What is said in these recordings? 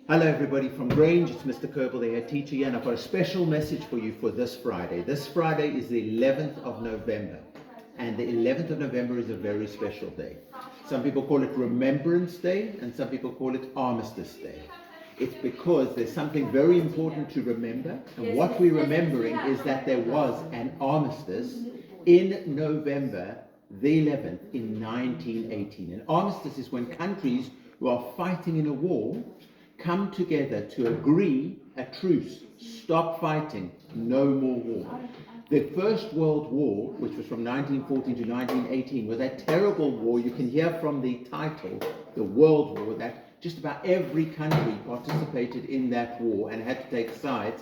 Hello everybody from Grange, it's Mr. Kerbal, the head teacher here, and I've got a special message for you for this Friday. This Friday is the 11th of November, and the 11th of November is a very special day. Some people call it Remembrance Day, and some people call it Armistice Day. It's because there's something very important to remember, and what we're remembering is that there was an armistice in November the 11th in 1918. An armistice is when countries who are fighting in a war come together to agree a truce, stop fighting, no more war. The First World War, which was from 1914 to 1918, was a terrible war. You can hear from the title, the World War, that just about every country participated in that war and had to take sides,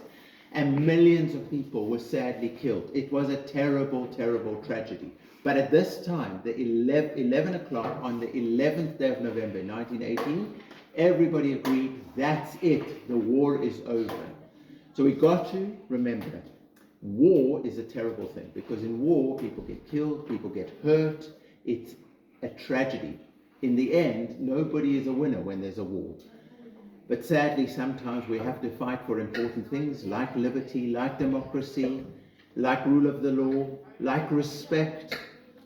and millions of people were sadly killed. It was a terrible, terrible tragedy. But at this time, the 11 o'clock on the 11th day of November 1918, everybody agreed, that's it, the war is over. So we got to remember, war is a terrible thing, because in war, people get killed, people get hurt, it's a tragedy. In the end, nobody is a winner when there's a war. But sadly, sometimes we have to fight for important things like liberty, like democracy, like rule of the law, like respect.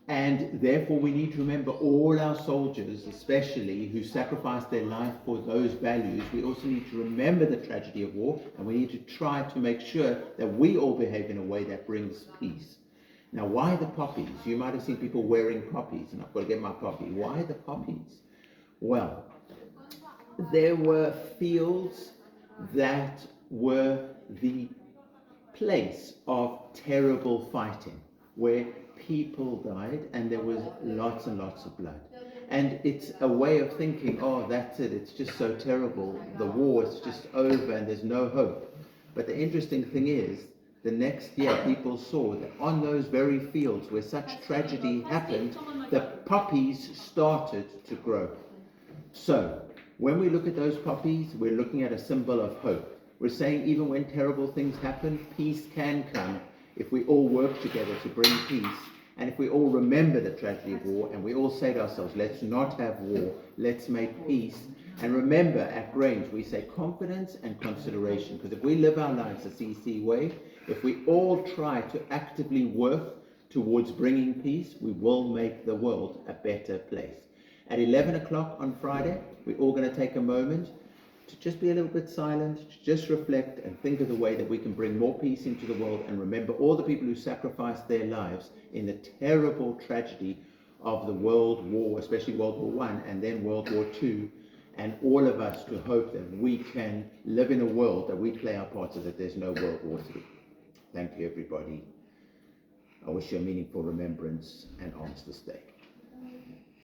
And therefore we need to remember all our soldiers, especially who sacrificed their life for those values. We also need to remember the tragedy of war, and we need to try to make sure that we all behave in a way that brings peace. Now, why the poppies? You might have seen people wearing poppies, and I've got to get my poppy. Why the poppies? Well, there were fields that were the place of terrible fighting, where people died and there was lots and lots of blood. And it's a way of thinking, oh, that's it, it's just so terrible, the war is just over and there's no hope. But the interesting thing is, the next year people saw that on those very fields where such tragedy happened, the poppies started to grow. So, when we look at those poppies, we're looking at a symbol of hope. We're saying even when terrible things happen, peace can come if we all work together to bring peace, and if we all remember the tragedy of war, and we all say to ourselves, let's not have war, let's make peace. And remember, at Grange, we say confidence and consideration, because if we live our lives the CC way, if we all try to actively work towards bringing peace, we will make the world a better place. At 11 o'clock on Friday, we're all going to take a moment to just be a little bit silent, to just reflect and think of the way that we can bring more peace into the world, and remember all the people who sacrificed their lives in the terrible tragedy of the World War, especially World War I and then World War II, and all of us to hope that we can live in a world that we play our part so that there's no World War III. Thank you, everybody. I wish you a meaningful remembrance and Armistice Day.